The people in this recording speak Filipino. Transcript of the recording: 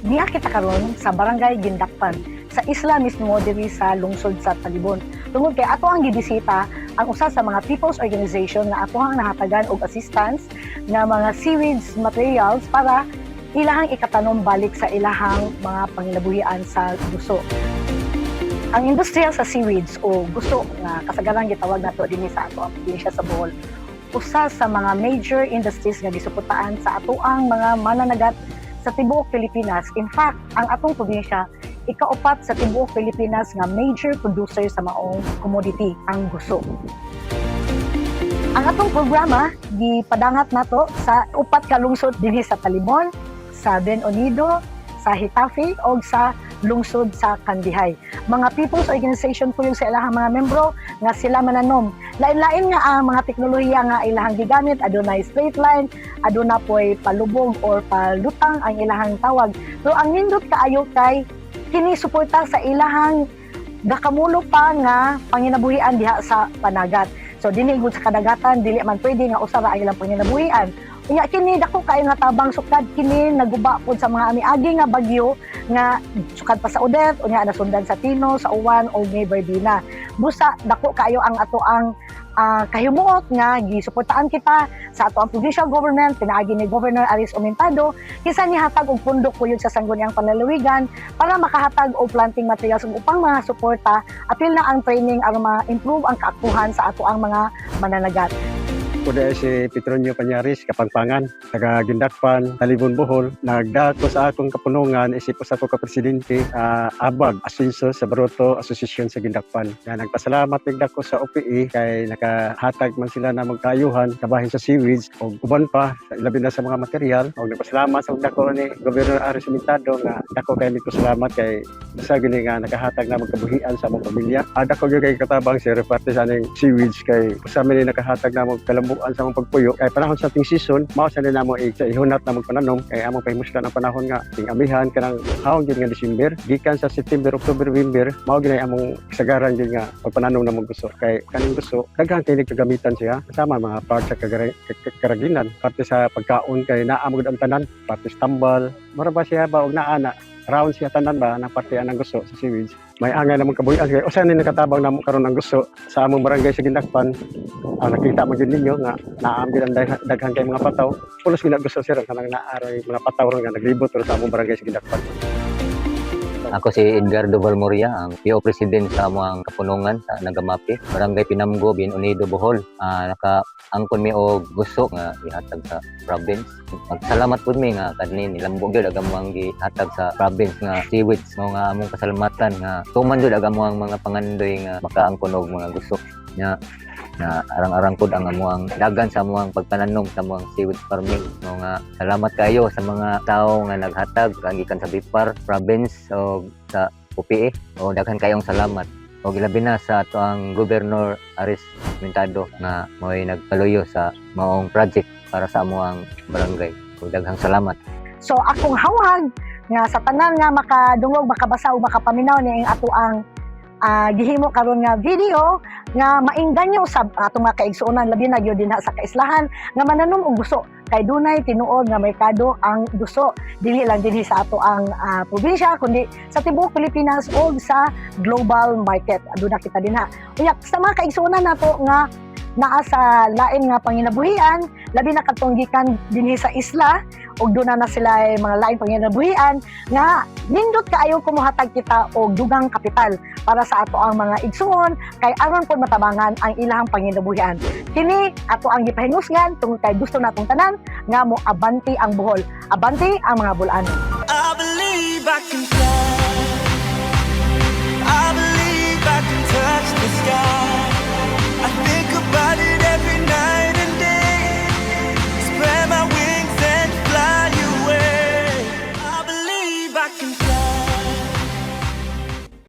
Diha kita karon sa Barangay Gindakpan sa isla mismo diri sa lungsod sa Talibon. Tungod kay ato ang gibisita ang usa sa mga people's organization nga ato ang nahatagan og assistance nga mga seaweeds materials para ilahang ikatanom balik sa ilahang mga panginabuhian sa guso. Ang industriya sa seaweeds o gusto nga kasagaran gitawag nato dinhi sa ato ang probinsya sa Bohol, usa sa mga major industries nga gisuportahan sa atoang mga mananagat sa tibuok Pilipinas. In fact, ang atong probinsya ikaupat sa tibuok Pilipinas nga major producer sa maong commodity, ang guso. Ang atong programa gipadangat nato sa upat ka lungsod dinhi sa Talibon, sa Benonido, sa Hitafe o sa lungsod sa Kandihay. Mga people's organization po yung sa ilahang mga membro nga sila mananom. Lain-lain nga ang mga teknolohiya nga ilahang gigamit, adunay straight line, aduna po'y palubog or palutang ang ilahang tawag. So ang nindot kaayo kay kini suporta sa ilahang gakamulo pa nga panginabuhian diha sa panagat. So dinhi gud sa kadagatan dili man pwede nga usa ra ang ilang panginabuhian. Unya kini dako kay nga tabang sukad kini naguba pod sa mga amiagi nga bagyo nga sukad pa sa Odette, unya nasundan sa Tino, sa Uwan o May Bardina. Busa dako kayo ang ato ang kahimuot nga gisuportaan kita sa ato ang provincial government pinaagi ni Governor Aris Aumentado kisa ni hatag og pundok kuyog sa sangguniang panlalawigan para makahatag og planting materials ug upang mga suporta apil na ang training aron ma-improve ang kaaktuhan sa ato ang mga mananagat. Kuda si Petronio Pañaris, Kapangpangan, taga Gindakpan, Talibon, Bohol. Nagdako sa akong kapunungan, isip sa ako ka-presidente, Abag, Asenso sa Baroto Association sa Gindakpan. Kaya nagpasalamat nagdako sa OPE kay nakahatag man sila na magkayuhan, kabahin sa seaweeds, o uban pa, labi na sa mga material. O nagpasalamat sa dako ni Governor Aris Aumentado nga dako kay nito salamat kay sa gini nga nakahatag na magkabuhian sa among pamilya. Dako gyud kay katabang si reparte sa aning seaweeds kay usami ni nakahatag na magkalambuan sa among pagpuyo kay panahon sa ating season mao sa nila mo ihunat na magpananom kay among pahimuslan ang panahon nga ting amihan kanang hawon gyud nga December gikan sa September, October, November mao ginay among kasagaran gyud nga pagpananom na mong gusto kay kaning gusto daghan kay kagamitan siya kasama mga parts sa karaginan parte sa pagkaon kay naa mo ang tanan parte sa tambal mura ba siya ba og naa na round siya tanan ba ng parte anang gusto sa seaweeds may angay namang kabuhian kay usa ni nakatabang namo karon ang gusto sa among barangay sa Gindakpan. Nakita mo din ninyo nga naambil ang daghan kay mga pataw pulos gina gusto sir kanang naaray mga pataw nga naglibot sa among barangay sa Gindakpan. Ako si Edgardo Valmoria, ang PO President sa among kapunungan sa Nagamapi, Barangay Pinamgo, Benonido, Bohol. Naka-angkon mi og gusto nga ihatag sa province. Magsalamat pud mi nga kadni nilambog gyud agam ang gihatag sa province nga seaweeds mo nga among kasalamatan nga tuman gyud agam ang mga pangandoy nga makaangkon og mga gusto nya na arang-arang pud ang amuang dagan sa amuang pagpananom sa amuang seaweed farming. Nga salamat kayo sa mga tao nga naghatag gikan sa Bipar province o sa OPE o daghan kayong salamat. O gilabi na sa ato ang Governor Aris Aumentado nga mo'y nagpaluyo sa maong project para sa amuang barangay. O daghang salamat. So akong hawag nga sa tanan nga makadungog, makabasa o makapaminaw ni ang ato ang gihimo karon nga video nga maingganyo sa atong mga kaigsuonan labi na gyud dinha sa kaislahan nga mananom og gusto kay dunay tinuod nga merkado ang gusto dili lang dinhi sa ato ang probinsya kundi sa tibuok Pilipinas o sa global market aduna kita dinha. Unya sa mga kaigsuonan nato nga naa sa lain nga panginabuhian labi na katong gikan dinhi sa isla ug duna na sila mga lain panginabuhian nga nindot kaayo kumuhatag kita og dugang kapital para sa ato ang mga igsuon kay aron pod matabangan ang ilahang panginabuhian. Kini ato ang gipahingusgan tungod kay gusto natong tanan nga mo abanti ang Bohol, abanti ang mga bulan. I believe I can fly. I believe I can touch the sky. I think about